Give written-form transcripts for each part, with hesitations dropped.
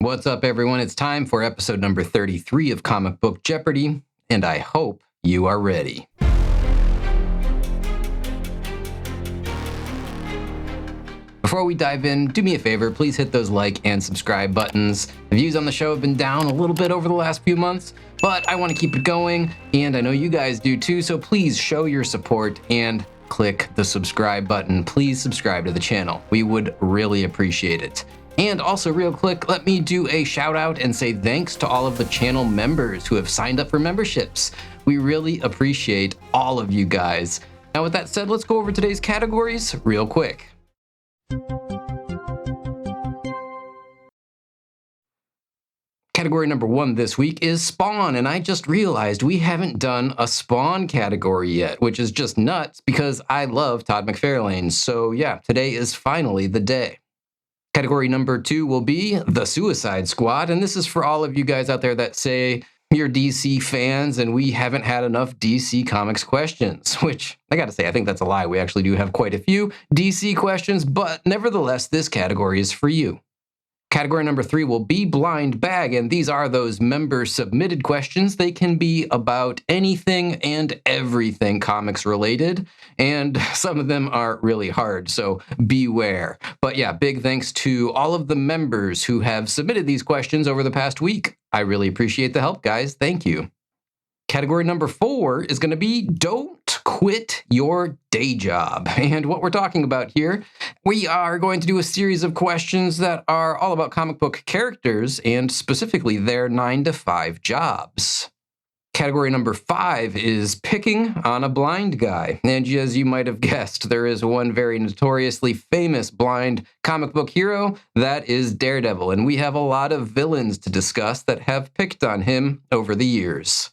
What's up, everyone? It's time for episode number 33 of Comic Book Jeopardy, and I hope you are ready. Before we dive in, do me a favor, please hit those like and subscribe buttons. The views on the show have been down a little bit over the last few months, but I want to keep it going, and I know you guys do too, so please show your support and click the subscribe button. Please subscribe to the channel. We would really appreciate it. And also, real quick, let me do a shout out and say thanks to all of the channel members who have signed up for memberships. We really appreciate all of you guys. Now, with that said, let's go over today's categories real quick. Category number 1 this week is Spawn, and I just realized we haven't done a Spawn category yet, which is just nuts because I love Todd McFarlane. So yeah, today is finally the day. Category number 2 will be The Suicide Squad, and this is for all of you guys out there that say you're DC fans and we haven't had enough DC Comics questions, which I gotta say, I think that's a lie. We actually do have quite a few DC questions, but nevertheless, this category is for you. Category number 3 will be Blind Bag, and these are those member-submitted questions. They can be about anything and everything comics related, and some of them are really hard, so beware. But yeah, big thanks to all of the members who have submitted these questions over the past week. I really appreciate the help, guys. Thank you. Category number 4 is going to be Don't Quit Your Day Job. And what we're talking about here, we are going to do a series of questions that are all about comic book characters and specifically their 9-to-5 jobs. Category number 5 is Picking on a Blind Guy. And as you might have guessed, there is one very notoriously famous blind comic book hero, that is Daredevil. And we have a lot of villains to discuss that have picked on him over the years.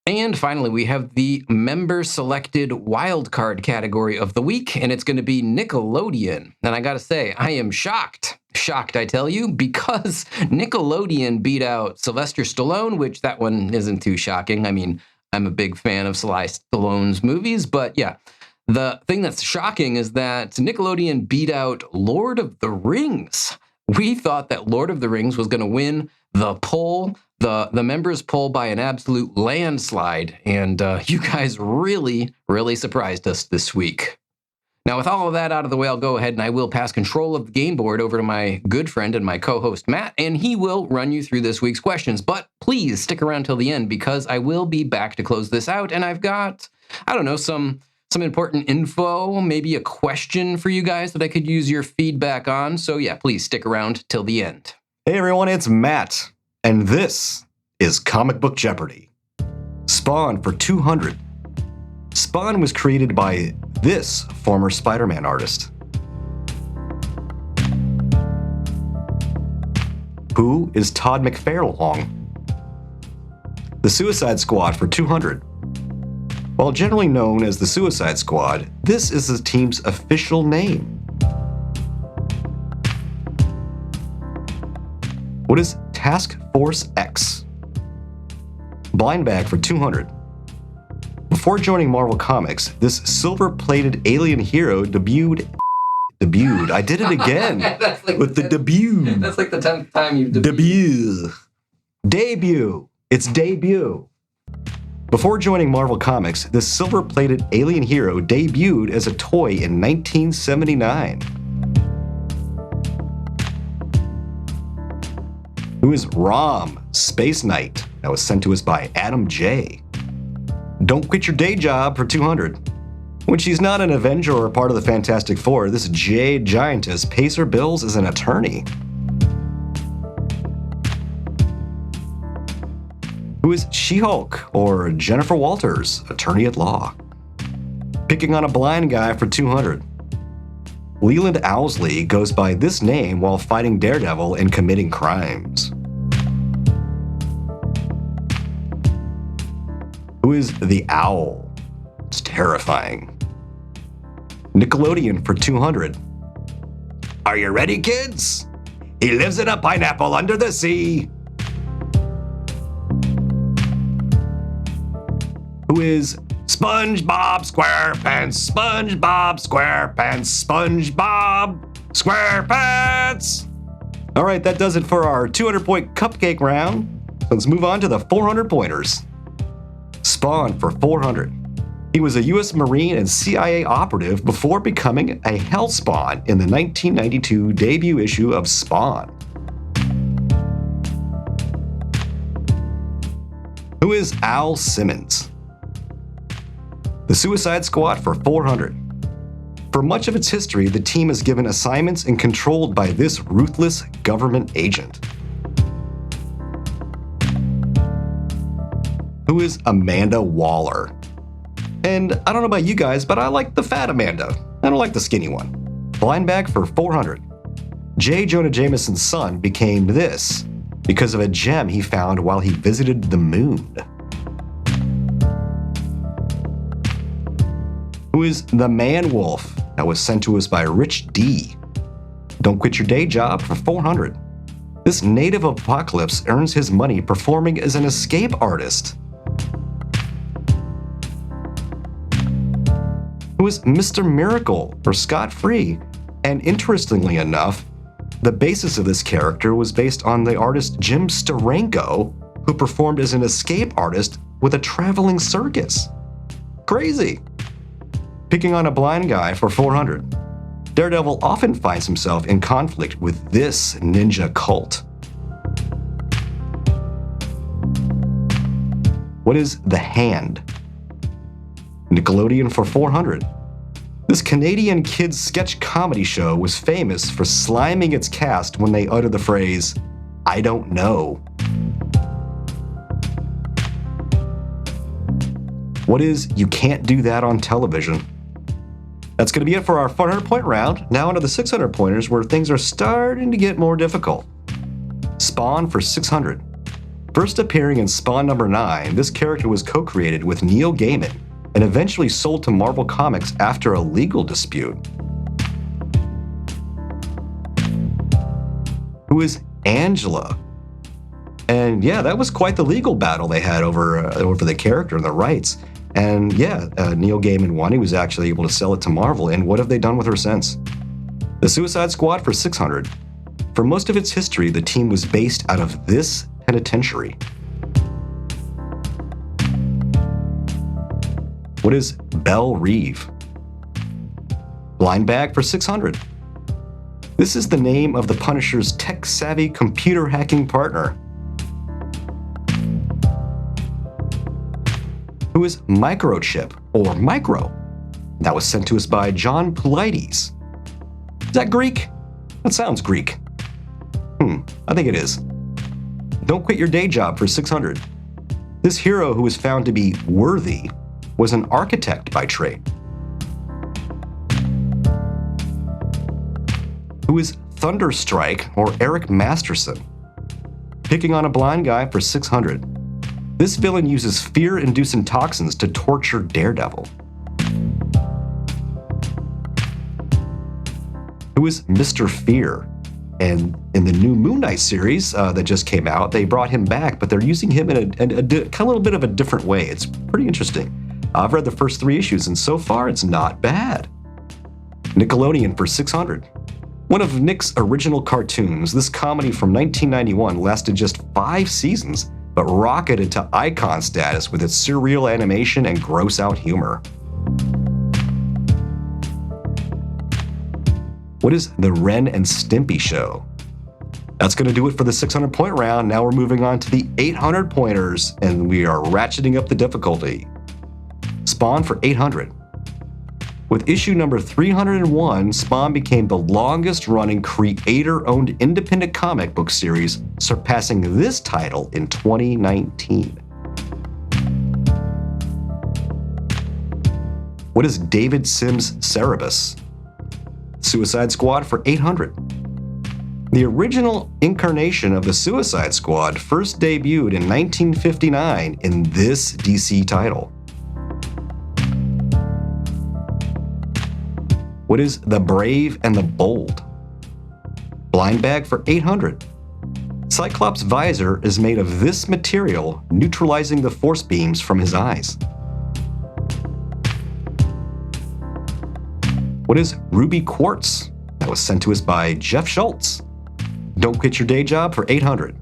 And finally, we have the member-selected wildcard category of the week, and it's going to be Nickelodeon. And I gotta say, I am shocked, I tell you, because Nickelodeon beat out Sylvester Stallone, which that one isn't too shocking. I mean, I'm a big fan of Sly Stallone's movies, but yeah. The thing that's shocking is that Nickelodeon beat out Lord of the Rings. We thought that Lord of the Rings was going to win the poll, the members poll by an absolute landslide, and you guys really surprised us this week. Now, with all of that out of the way, I'll go ahead and I will pass control of the game board over to my good friend and my co-host, Matt, and he will run you through this week's questions. But please stick around till the end because I will be back to close this out, and I've got, I don't know, some important info, maybe a question for you guys that I could use your feedback on. So yeah, please stick around till the end. Hey everyone, it's Matt, and this is Comic Book Jeopardy. Spawn for 200. Spawn was created by this former Spider-Man artist. Who is Todd McFarlane? The Suicide Squad for 200. While generally known as the Suicide Squad, this is the team's official name. What is Task Force X? Blind Bag for 200. Before joining Marvel Comics, this silver-plated alien hero debuted. I did it again with the debut. That's like the 10th time you've Debut. It's debut. Before joining Marvel Comics, this silver-plated alien hero debuted as a toy in 1979. Who is Rom, Space Knight? That was sent to us by Adam J. Don't Quit Your Day Job for 200. When she's not an Avenger or a part of the Fantastic Four, this Jade Giantess pays her bills as an attorney. Who is She-Hulk, or Jennifer Walters, attorney at law? Picking on a Blind Guy for 200. Leland Owsley goes by this name while fighting Daredevil and committing crimes. Who is the Owl? It's terrifying. Nickelodeon for 200. Are you ready, kids? He lives in a pineapple under the sea. Who is SpongeBob SquarePants, SpongeBob SquarePants, SpongeBob SquarePants? All right, that does it for our 200-point cupcake round. Let's move on to the 400-pointers. Spawn for 400. He was a U.S. Marine and CIA operative before becoming a Hellspawn in the 1992 debut issue of Spawn. Who is Al Simmons? The Suicide Squad for 400. For much of its history, the team is given assignments and controlled by this ruthless government agent. Who is Amanda Waller? And I don't know about you guys, but I like the fat Amanda. I don't like the skinny one. Blind bag for 400. J. Jonah Jameson's son became this because of a gem he found while he visited the moon. Who is the Man-Wolf? That was sent to us by Rich D. Don't quit your day job for 400. This native of Apocalypse earns his money performing as an escape artist. Who is Mr. Miracle, or Scott Free? And interestingly enough, the basis of this character was based on the artist Jim Steranko, who performed as an escape artist with a traveling circus. Crazy. Picking on a blind guy for 400. Daredevil often finds himself in conflict with this ninja cult. What is The Hand? Nickelodeon for 400. This Canadian kids sketch comedy show was famous for sliming its cast when they uttered the phrase, "I don't know." What is You Can't Do That on Television? That's going to be it for our 400-point round. Now onto the 600-pointers where things are starting to get more difficult. Spawn for 600. First appearing in Spawn number 9, this character was co-created with Neil Gaiman and eventually sold to Marvel Comics after a legal dispute. Who is Angela? And yeah, that was quite the legal battle they had over the character and the rights. And yeah, Neil Gaiman won. He was actually able to sell it to Marvel. And what have they done with her since? The Suicide Squad for 600. For most of its history, the team was based out of this penitentiary. What is Belle Reeve? Blind bag for 600. This is the name of the Punisher's tech-savvy computer hacking partner. Who is Microchip, or Micro? That was sent to us by John Polides. Is that Greek? That sounds Greek. I think it is. Don't quit your day job for 600. This hero who was found to be worthy was an architect by trade. Who is Thunderstrike, or Eric Masterson? Picking on a blind guy for 600. This villain uses fear-inducing toxins to torture Daredevil. Who is Mr. Fear? And in the new Moon Knight series that just came out, they brought him back, but they're using him in a little bit of a different way. It's pretty interesting. I've read the first 3 issues, and so far it's not bad. Nickelodeon for 600. One of Nick's original cartoons, this comedy from 1991 lasted just 5 seasons, but rocketed to icon status with its surreal animation and gross-out humor. What is the Ren and Stimpy Show? That's going to do it for the 600-point round. Now we're moving on to the 800-pointers, and we are ratcheting up the difficulty. Spawn for 800. With issue number 301, Spawn became the longest-running creator-owned independent comic book series, surpassing this title in 2019. What is David Sims' Cerebus? Suicide Squad for 800. The original incarnation of the Suicide Squad first debuted in 1959 in this DC title. What is The Brave and the Bold? Blind bag for 800. Cyclops' visor is made of this material, neutralizing the force beams from his eyes. What is Ruby Quartz? That was sent to us by Jeff Schultz. Don't Quit Your Day Job for 800.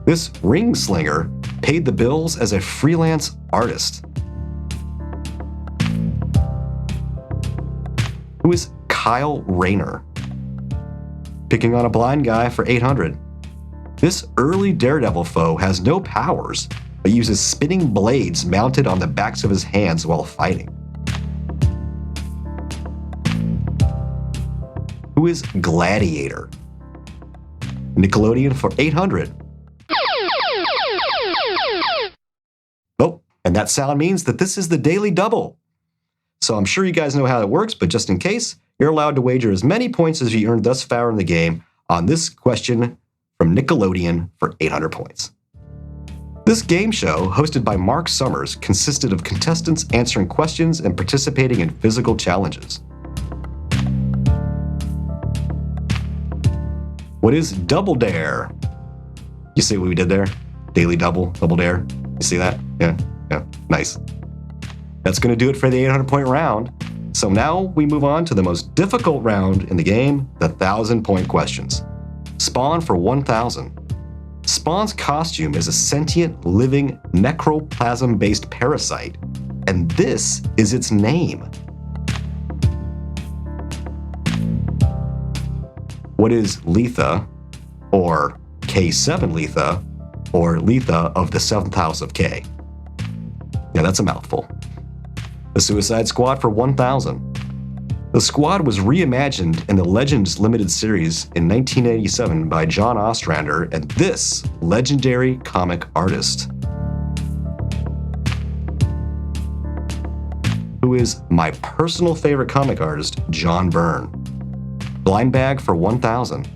This ring slinger paid the bills as a freelance artist. Who is Kyle Rayner? Picking on a Blind Guy for 800. This early Daredevil foe has no powers, but uses spinning blades mounted on the backs of his hands while fighting. Who is Gladiator? Nickelodeon for 800. Oh, and that sound means that this is the Daily Double. So I'm sure you guys know how it works, but just in case, you're allowed to wager as many points as you earned thus far in the game on this question from Nickelodeon for 800 points. This game show, hosted by Mark Summers, consisted of contestants answering questions and participating in physical challenges. What is Double Dare? You see what we did there? Daily Double, Double Dare. You see that? Yeah, nice. That's going to do it for the 800-point round. So now we move on to the most difficult round in the game, the 1,000-point questions. Spawn for 1,000. Spawn's costume is a sentient, living, necroplasm-based parasite, and this is its name. What is Letha, or K7 Letha, or Letha of the 7th House of K? Yeah, that's a mouthful. The Suicide Squad for 1,000. The squad was reimagined in the Legends limited series in 1987 by John Ostrander and this legendary comic artist. Who is my personal favorite comic artist, John Byrne. Blind Bag for 1,000.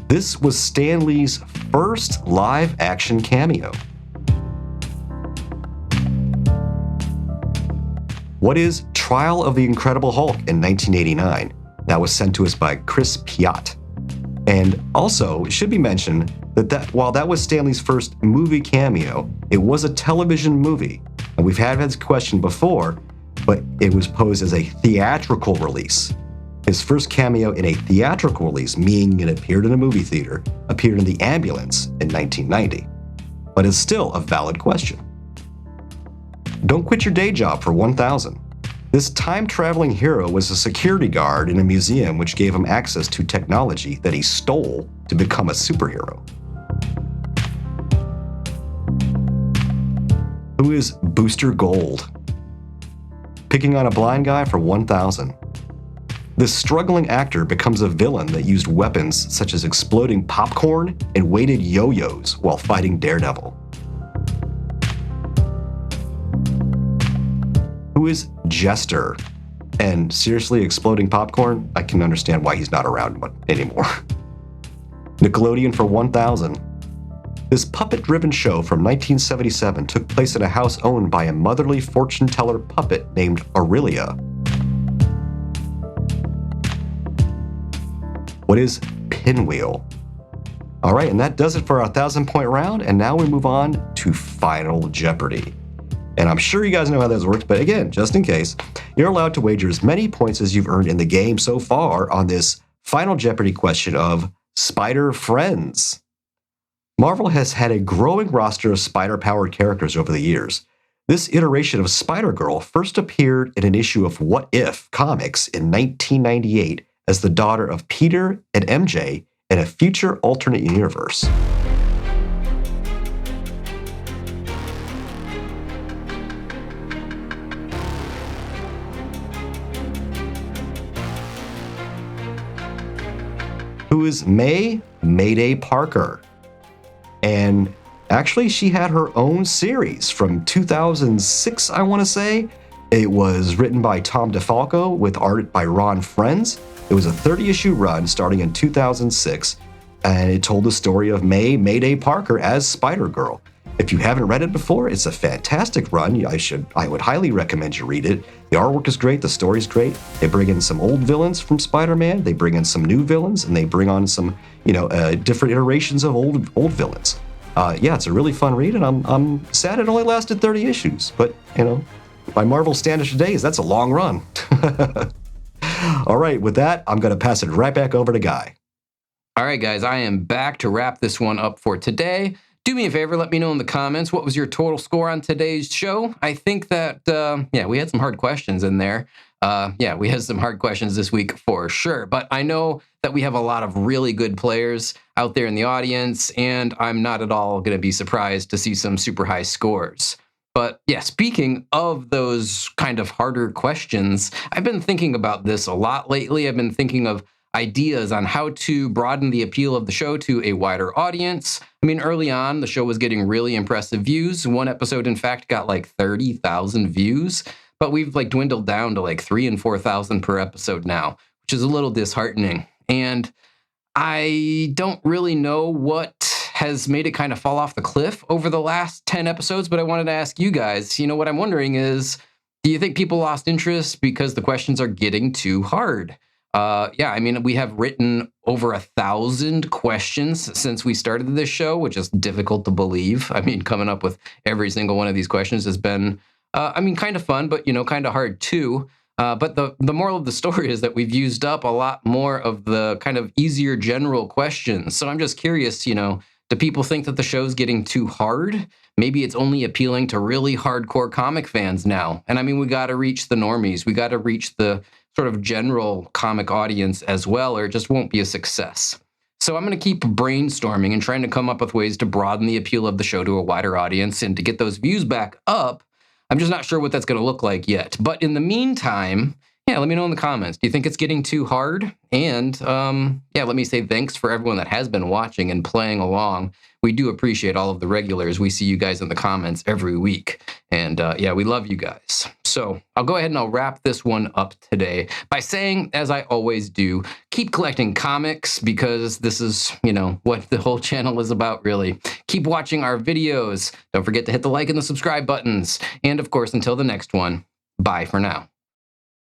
This was Stan Lee's first live-action cameo. What is Trial of the Incredible Hulk in 1989? That was sent to us by Chris Piat. And also, it should be mentioned that while that was Stan Lee's first movie cameo, it was a television movie. And we've had this question before, but it was posed as a theatrical release. His first cameo in a theatrical release, meaning it appeared in a movie theater, appeared in The Ambulance in 1990. But it's still a valid question. Don't Quit Your Day Job for 1,000. This time-traveling hero was a security guard in a museum which gave him access to technology that he stole to become a superhero. Who is Booster Gold? Picking on a Blind Guy for 1,000. This struggling actor becomes a villain that used weapons such as exploding popcorn and weighted yo-yos while fighting Daredevil. Who is Jester? And seriously, exploding popcorn? I can understand why he's not around anymore. Nickelodeon for 1,000. This puppet-driven show from 1977 took place in a house owned by a motherly fortune teller puppet named Aurelia. What is Pinwheel? All right, and that does it for our 1,000-point round, and now we move on to Final Jeopardy. And I'm sure you guys know how this works, but again, just in case, you're allowed to wager as many points as you've earned in the game so far on this Final Jeopardy question of Spider Friends. Marvel has had a growing roster of spider-powered characters over the years. This iteration of Spider-Girl first appeared in an issue of What If Comics in 1998 as the daughter of Peter and MJ in a future alternate universe. Who is Mayday Parker. And actually, she had her own series from 2006, I want to say. It was written by Tom DeFalco with art by Ron Frenz. It was a 30-issue run starting in 2006, and it told the story of Mayday Parker as Spider-Girl. If you haven't read it before, it's a fantastic run. I would highly recommend you read it. The artwork is great, the story's great. They bring in some old villains from Spider-Man, they bring in some new villains, and they bring on some, different iterations of old villains. Yeah, it's a really fun read, and I'm sad it only lasted 30 issues. But, by Marvel standards today, that's a long run. All right, with that, I'm going to pass it right back over to Guy. All right, guys, I am back to wrap this one up for today. Do me a favor, let me know in the comments what was your total score on today's show. I think that, yeah, we had some hard questions in there. Yeah, we had some hard questions this week for sure. But I know that we have a lot of really good players out there in the audience, and I'm not at all going to be surprised to see some super high scores. But yeah, speaking of those kind of harder questions, I've been thinking about this a lot lately. I've been thinking of ideas on how to broaden the appeal of the show to a wider audience. I mean, early on, the show was getting really impressive views. One episode, in fact, got like 30,000 views, but we've like dwindled down to like 3,000 and 4,000 per episode now, which is a little disheartening. And I don't really know what has made it kind of fall off the cliff over the last 10 episodes, but I wanted to ask you guys, what I'm wondering is, do you think people lost interest because the questions are getting too hard? Yeah, I mean, we have written over 1,000 questions since we started this show, which is difficult to believe. I mean, coming up with every single one of these questions has been, kind of fun, but, kind of hard too. But the moral of the story is that we've used up a lot more of the kind of easier general questions. So I'm just curious, do people think that the show's getting too hard? Maybe it's only appealing to really hardcore comic fans now. And I mean, we got to reach the normies. We got to reach the sort of general comic audience as well, or it just won't be a success. So I'm going to keep brainstorming and trying to come up with ways to broaden the appeal of the show to a wider audience and to get those views back up. I'm just not sure what that's going to look like yet. But in the meantime, yeah, let me know in the comments. Do you think it's getting too hard? And yeah, let me say thanks for everyone that has been watching and playing along. We do appreciate all of the regulars. We see you guys in the comments every week. And yeah, we love you guys. So I'll go ahead and I'll wrap this one up today by saying, as I always do, keep collecting comics because this is, what the whole channel is about, really. Keep watching our videos. Don't forget to hit the like and the subscribe buttons. And of course, until the next one, bye for now.